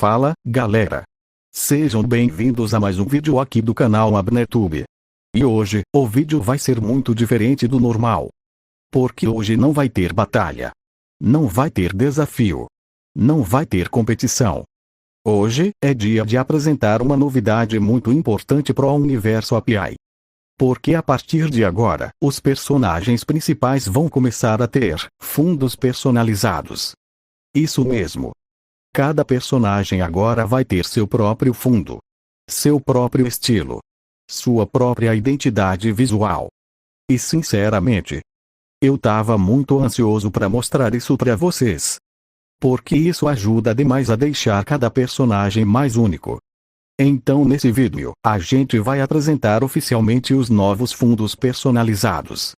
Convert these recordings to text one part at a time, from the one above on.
Fala, galera! Sejam bem-vindos a mais um vídeo aqui do canal AbnerTube. E hoje, o vídeo vai ser muito diferente do normal. Porque hoje não vai ter batalha. Não vai ter desafio. Não vai ter competição. Hoje, é dia de apresentar uma novidade muito importante para o universo API. Porque a partir de agora, os personagens principais vão começar a ter fundos personalizados. Isso mesmo. Cada personagem agora vai ter seu próprio fundo, seu próprio estilo, sua própria identidade visual. E sinceramente, eu tava muito ansioso para mostrar isso para vocês. Porque isso ajuda demais a deixar cada personagem mais único. Então nesse vídeo, a gente vai apresentar oficialmente os novos fundos personalizados.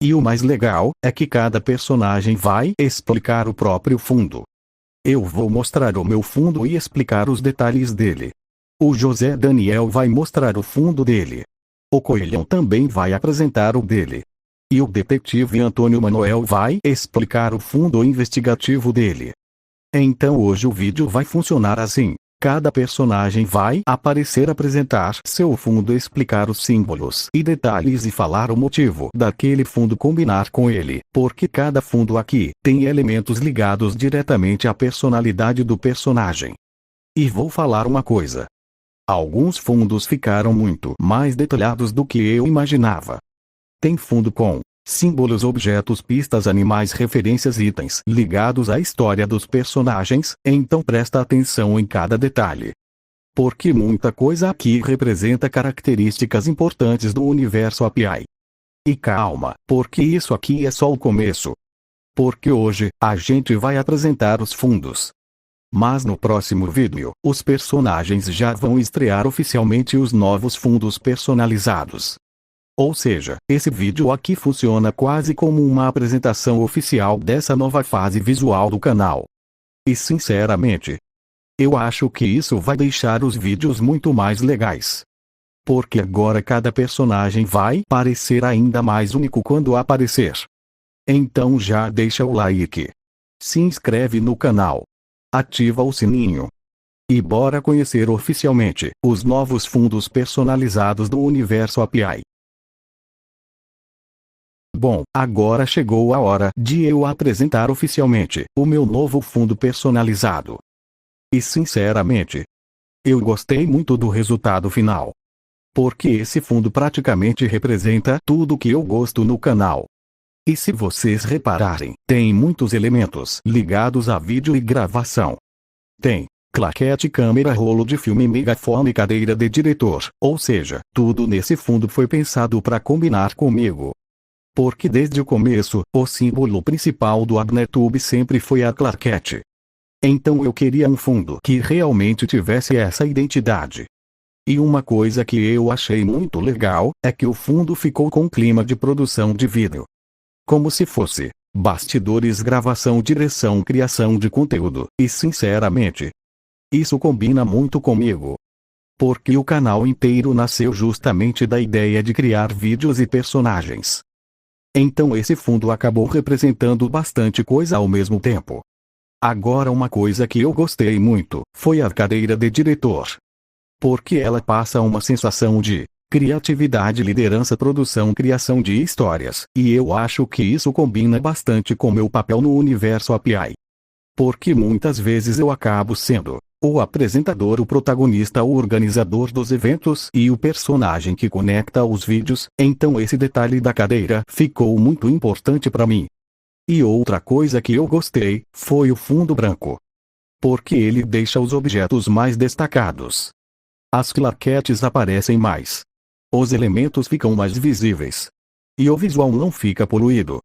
E o mais legal, é que cada personagem vai explicar o próprio fundo. Eu vou mostrar o meu fundo e explicar os detalhes dele. O José Daniel vai mostrar o fundo dele. O Coelhão também vai apresentar o dele. E o detetive Antônio Manuel vai explicar o fundo investigativo dele. Então hoje o vídeo vai funcionar assim. Cada personagem vai aparecer, apresentar seu fundo, explicar os símbolos e detalhes e falar o motivo daquele fundo, combinar com ele, porque cada fundo aqui tem elementos ligados diretamente à personalidade do personagem. E vou falar uma coisa. Alguns fundos ficaram muito mais detalhados do que eu imaginava. Tem fundo com símbolos, objetos, pistas, animais, referências, itens ligados à história dos personagens, então presta atenção em cada detalhe. Porque muita coisa aqui representa características importantes do universo API. E calma, porque isso aqui é só o começo. Porque hoje, a gente vai apresentar os fundos. Mas no próximo vídeo, os personagens já vão estrear oficialmente os novos fundos personalizados. Ou seja, esse vídeo aqui funciona quase como uma apresentação oficial dessa nova fase visual do canal. E sinceramente, eu acho que isso vai deixar os vídeos muito mais legais. Porque agora cada personagem vai parecer ainda mais único quando aparecer. Então já deixa o like. Se inscreve no canal. Ativa o sininho. E bora conhecer oficialmente os novos fundos personalizados do universo API. Bom, agora chegou a hora de eu apresentar oficialmente o meu novo fundo personalizado. E sinceramente, eu gostei muito do resultado final. Porque esse fundo praticamente representa tudo que eu gosto no canal. E se vocês repararem, tem muitos elementos ligados a vídeo e gravação. Tem claquete, câmera, rolo de filme, megafone, cadeira de diretor, ou seja, tudo nesse fundo foi pensado para combinar comigo. Porque desde o começo, o símbolo principal do AbnerTube sempre foi a claquete. Então eu queria um fundo que realmente tivesse essa identidade. E uma coisa que eu achei muito legal, é que o fundo ficou com clima de produção de vídeo. Como se fosse bastidores, gravação, direção, criação de conteúdo, e sinceramente, isso combina muito comigo. Porque o canal inteiro nasceu justamente da ideia de criar vídeos e personagens. Então esse fundo acabou representando bastante coisa ao mesmo tempo. Agora uma coisa que eu gostei muito, foi a cadeira de diretor. Porque ela passa uma sensação de criatividade, liderança, produção, criação de histórias, e eu acho que isso combina bastante com meu papel no universo API. Porque muitas vezes eu acabo sendo o apresentador, o protagonista, o organizador dos eventos e o personagem que conecta os vídeos, então esse detalhe da cadeira ficou muito importante para mim. E outra coisa que eu gostei, foi o fundo branco. Porque ele deixa os objetos mais destacados. As claquetes aparecem mais. Os elementos ficam mais visíveis. E o visual não fica poluído.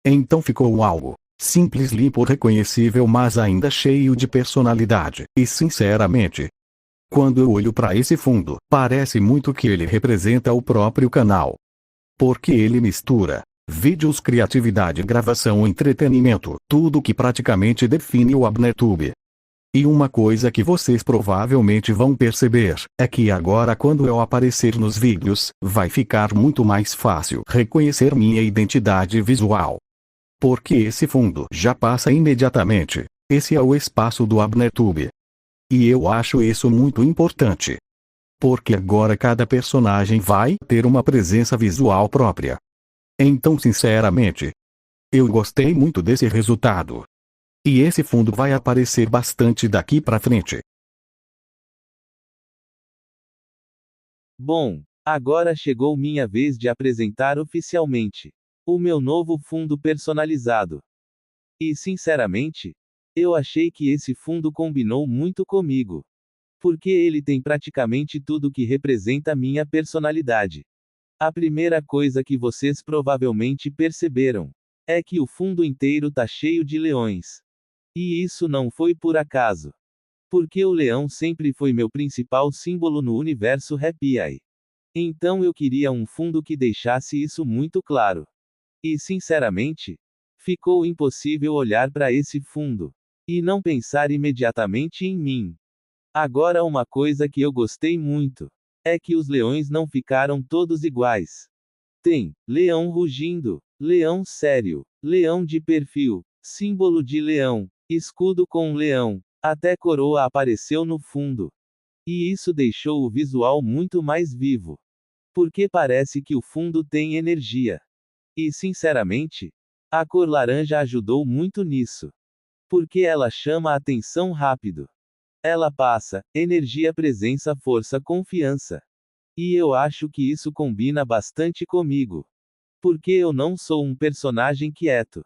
Então ficou algo simples, limpo, reconhecível, mas ainda cheio de personalidade. E sinceramente, quando eu olho para esse fundo, parece muito que ele representa o próprio canal. Porque ele mistura vídeos, criatividade, gravação, entretenimento, tudo que praticamente define o AbnerTube. E uma coisa que vocês provavelmente vão perceber, é que agora quando eu aparecer nos vídeos, vai ficar muito mais fácil reconhecer minha identidade visual. Porque esse fundo já passa imediatamente. Esse é o espaço do AbnerTube. E eu acho isso muito importante. Porque agora cada personagem vai ter uma presença visual própria. Então, sinceramente, eu gostei muito desse resultado. E esse fundo vai aparecer bastante daqui pra frente. Bom, agora chegou minha vez de apresentar oficialmente o meu novo fundo personalizado. E sinceramente, eu achei que esse fundo combinou muito comigo. Porque ele tem praticamente tudo que representa minha personalidade. A primeira coisa que vocês provavelmente perceberam é que o fundo inteiro tá cheio de leões. E isso não foi por acaso. Porque o leão sempre foi meu principal símbolo no universo Happy Eye. Então eu queria um fundo que deixasse isso muito claro. E sinceramente, ficou impossível olhar para esse fundo e não pensar imediatamente em mim. Agora uma coisa que eu gostei muito é que os leões não ficaram todos iguais. Tem leão rugindo, leão sério, leão de perfil, símbolo de leão, escudo com leão, até coroa apareceu no fundo. E isso deixou o visual muito mais vivo. Porque parece que o fundo tem energia. E sinceramente, a cor laranja ajudou muito nisso. Porque ela chama a atenção rápido. Ela passa energia, presença, força, confiança. E eu acho que isso combina bastante comigo. Porque eu não sou um personagem quieto.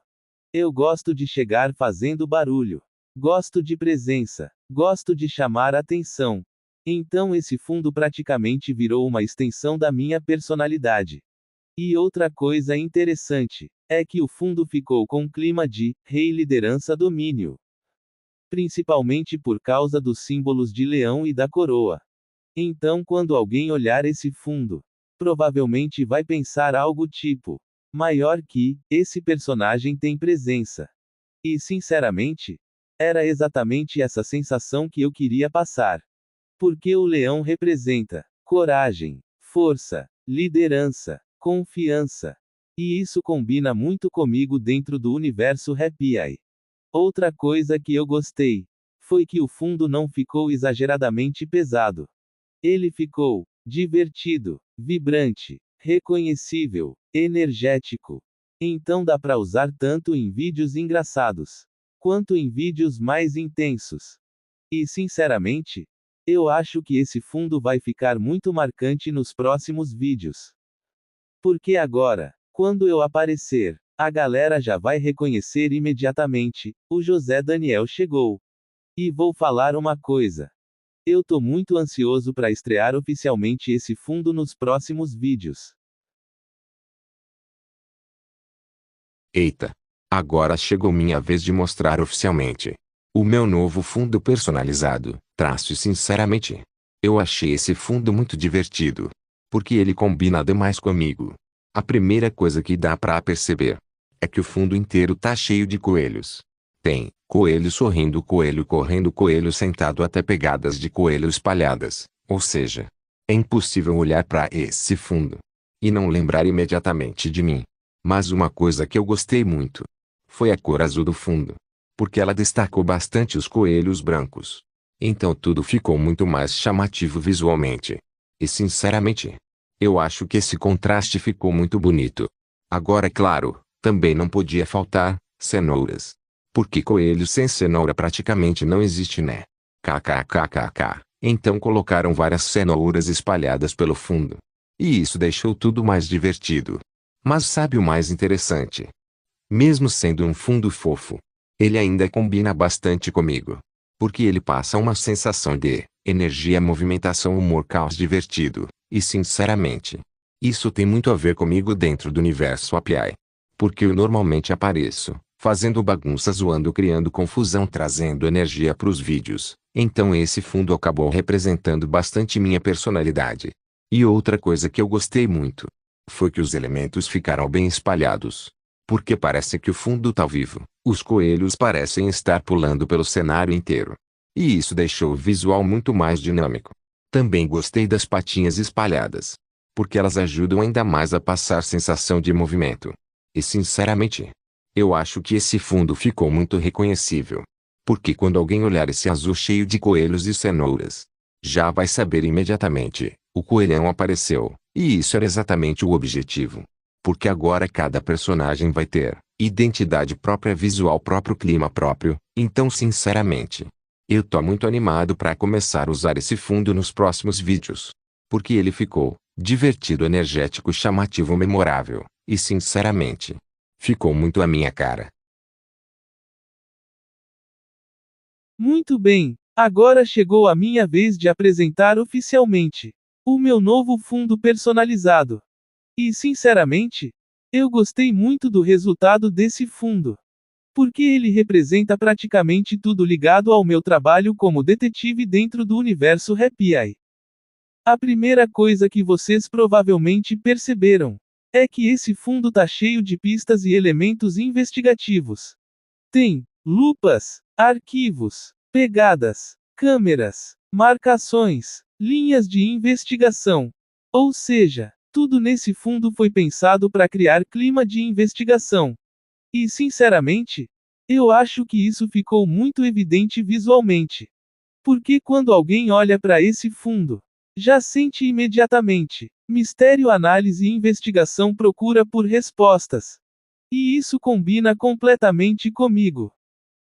Eu gosto de chegar fazendo barulho. Gosto de presença. Gosto de chamar atenção. Então esse fundo praticamente virou uma extensão da minha personalidade. E outra coisa interessante é que o fundo ficou com clima de rei, liderança, domínio. Principalmente por causa dos símbolos de leão e da coroa. Então, quando alguém olhar esse fundo, provavelmente vai pensar algo tipo: maior que, esse personagem tem presença. E sinceramente, era exatamente essa sensação que eu queria passar. Porque o leão representa coragem, força, liderança, confiança. E isso combina muito comigo dentro do universo Happy Eye. Outra coisa que eu gostei foi que o fundo não ficou exageradamente pesado. Ele ficou divertido, vibrante, reconhecível, energético. Então dá para usar tanto em vídeos engraçados quanto em vídeos mais intensos. E sinceramente, eu acho que esse fundo vai ficar muito marcante nos próximos vídeos. Porque agora, quando eu aparecer, a galera já vai reconhecer imediatamente: o José Daniel chegou. E vou falar uma coisa. Eu tô muito ansioso para estrear oficialmente esse fundo nos próximos vídeos. Eita! Agora chegou minha vez de mostrar oficialmente o meu novo fundo personalizado. Traço e sinceramente, eu achei esse fundo muito divertido. Porque ele combina demais comigo. A primeira coisa que dá pra perceber é que o fundo inteiro tá cheio de coelhos. Tem coelho sorrindo, coelho correndo, coelho sentado, até pegadas de coelho espalhadas. Ou seja, é impossível olhar pra esse fundo e não lembrar imediatamente de mim. Mas uma coisa que eu gostei muito foi a cor azul do fundo. Porque ela destacou bastante os coelhos brancos. Então tudo ficou muito mais chamativo visualmente. E sinceramente, eu acho que esse contraste ficou muito bonito. Agora, claro, também não podia faltar cenouras. Porque coelho sem cenoura praticamente não existe, né? KKKKK. Então colocaram várias cenouras espalhadas pelo fundo. E isso deixou tudo mais divertido. Mas sabe o mais interessante? Mesmo sendo um fundo fofo, ele ainda combina bastante comigo. Porque ele passa uma sensação de energia, movimentação, humor, caos, divertido. E sinceramente, isso tem muito a ver comigo dentro do universo Happy Eye. Porque eu normalmente apareço fazendo bagunça, zoando, criando confusão, trazendo energia pros vídeos. Então esse fundo acabou representando bastante minha personalidade. E outra coisa que eu gostei muito foi que os elementos ficaram bem espalhados. Porque parece que o fundo tá vivo. Os coelhos parecem estar pulando pelo cenário inteiro. E isso deixou o visual muito mais dinâmico. Também gostei das patinhas espalhadas. Porque elas ajudam ainda mais a passar sensação de movimento. E sinceramente, eu acho que esse fundo ficou muito reconhecível. Porque quando alguém olhar esse azul cheio de coelhos e cenouras, já vai saber imediatamente, o coelhão apareceu, e isso era exatamente o objetivo. Porque agora cada personagem vai ter identidade própria, visual próprio, clima próprio. Então sinceramente, eu tô muito animado para começar a usar esse fundo nos próximos vídeos. Porque ele ficou divertido, energético, chamativo, memorável, e sinceramente, ficou muito a minha cara. Muito bem, agora chegou a minha vez de apresentar oficialmente o meu novo fundo personalizado. E sinceramente, eu gostei muito do resultado desse fundo. Porque ele representa praticamente tudo ligado ao meu trabalho como detetive dentro do universo Happy Eye. A primeira coisa que vocês provavelmente perceberam é que esse fundo tá cheio de pistas e elementos investigativos. Tem lupas, arquivos, pegadas, câmeras, marcações, linhas de investigação. Ou seja, tudo nesse fundo foi pensado para criar clima de investigação. E sinceramente, eu acho que isso ficou muito evidente visualmente. Porque quando alguém olha para esse fundo, já sente imediatamente mistério, análise e investigação, procura por respostas. E isso combina completamente comigo.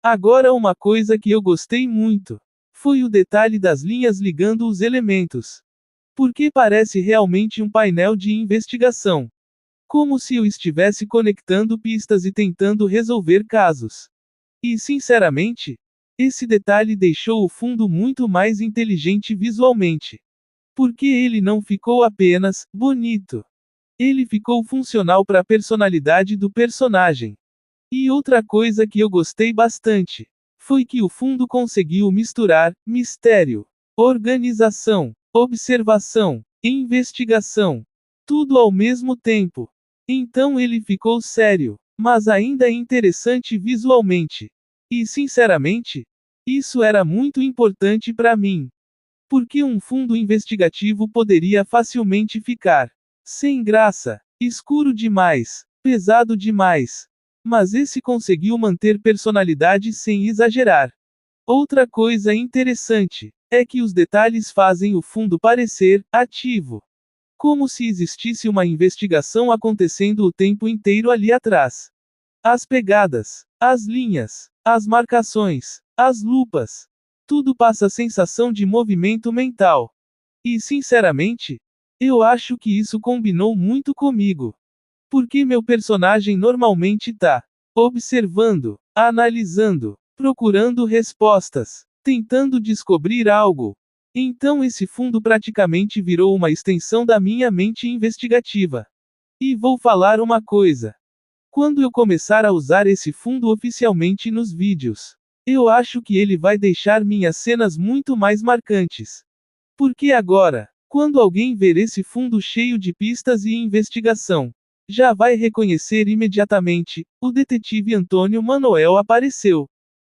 Agora, uma coisa que eu gostei muito foi o detalhe das linhas ligando os elementos. Porque parece realmente um painel de investigação. Como se eu estivesse conectando pistas e tentando resolver casos. E sinceramente, esse detalhe deixou o fundo muito mais inteligente visualmente. Porque ele não ficou apenas bonito. Ele ficou funcional para a personalidade do personagem. E outra coisa que eu gostei bastante foi que o fundo conseguiu misturar mistério, organização, observação, investigação, tudo ao mesmo tempo. Então ele ficou sério, mas ainda interessante visualmente. E sinceramente, isso era muito importante para mim. Porque um fundo investigativo poderia facilmente ficar sem graça, escuro demais, pesado demais. Mas esse conseguiu manter personalidade sem exagerar. Outra coisa interessante é que os detalhes fazem o fundo parecer ativo. Como se existisse uma investigação acontecendo o tempo inteiro ali atrás. As pegadas, as linhas, as marcações, as lupas. Tudo passa a sensação de movimento mental. E sinceramente, eu acho que isso combinou muito comigo. Porque meu personagem normalmente tá observando, analisando, procurando respostas, tentando descobrir algo. Então esse fundo praticamente virou uma extensão da minha mente investigativa. E vou falar uma coisa. Quando eu começar a usar esse fundo oficialmente nos vídeos, eu acho que ele vai deixar minhas cenas muito mais marcantes. Porque agora, quando alguém ver esse fundo cheio de pistas e investigação, já vai reconhecer imediatamente, o detetive Antônio Manoel apareceu.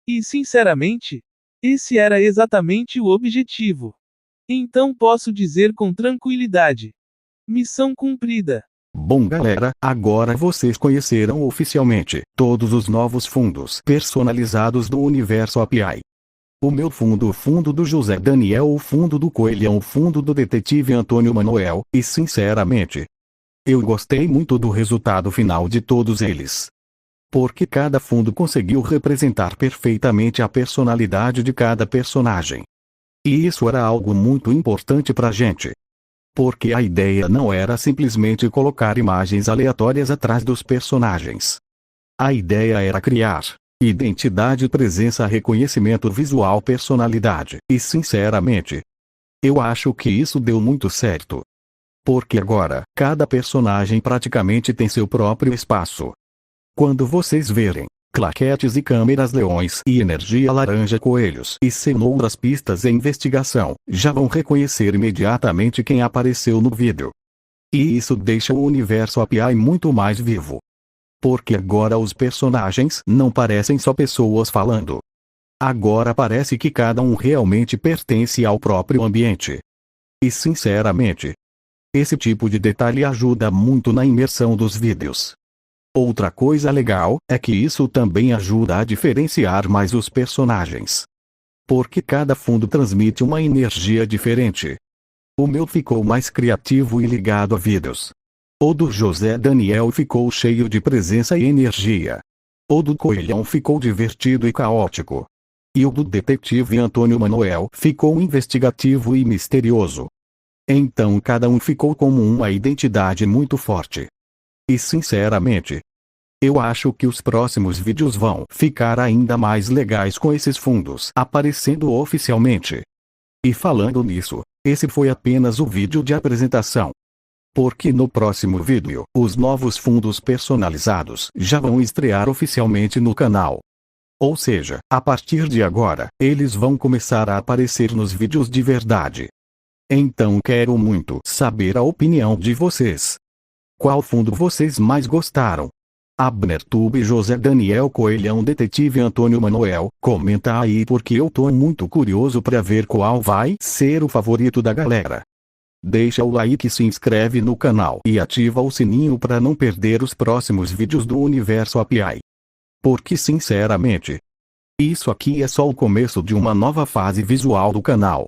E sinceramente, esse era exatamente o objetivo. Então posso dizer com tranquilidade: missão cumprida. Bom galera, agora vocês conheceram oficialmente todos os novos fundos personalizados do universo API. O meu fundo, o fundo do José Daniel, o fundo do Coelhão, o fundo do detetive Antônio Manoel, e sinceramente, eu gostei muito do resultado final de todos eles. Porque cada fundo conseguiu representar perfeitamente a personalidade de cada personagem. E isso era algo muito importante pra gente. Porque a ideia não era simplesmente colocar imagens aleatórias atrás dos personagens. A ideia era criar identidade, presença, reconhecimento visual, personalidade. E sinceramente, eu acho que isso deu muito certo. Porque agora, cada personagem praticamente tem seu próprio espaço. Quando vocês verem claquetes e câmeras, leões e energia laranja, coelhos e cenouras, pistas e investigação, já vão reconhecer imediatamente quem apareceu no vídeo. E isso deixa o universo API muito mais vivo. Porque agora os personagens não parecem só pessoas falando. Agora parece que cada um realmente pertence ao próprio ambiente. E sinceramente, esse tipo de detalhe ajuda muito na imersão dos vídeos. Outra coisa legal é que isso também ajuda a diferenciar mais os personagens. Porque cada fundo transmite uma energia diferente. O meu ficou mais criativo e ligado a vídeos. O do José Daniel ficou cheio de presença e energia. O do Coelhão ficou divertido e caótico. E o do detetive Antônio Manuel ficou investigativo e misterioso. Então cada um ficou com uma identidade muito forte. E sinceramente, eu acho que os próximos vídeos vão ficar ainda mais legais com esses fundos aparecendo oficialmente. E falando nisso, esse foi apenas o vídeo de apresentação. Porque no próximo vídeo, os novos fundos personalizados já vão estrear oficialmente no canal. Ou seja, a partir de agora, eles vão começar a aparecer nos vídeos de verdade. Então quero muito saber a opinião de vocês. Qual fundo vocês mais gostaram? AbnerTube José Daniel Coelhão Detetive Antônio Manuel, comenta aí porque eu tô muito curioso para ver qual vai ser o favorito da galera. Deixa o like, se inscreve no canal e ativa o sininho para não perder os próximos vídeos do Universo API. Porque sinceramente, isso aqui é só o começo de uma nova fase visual do canal.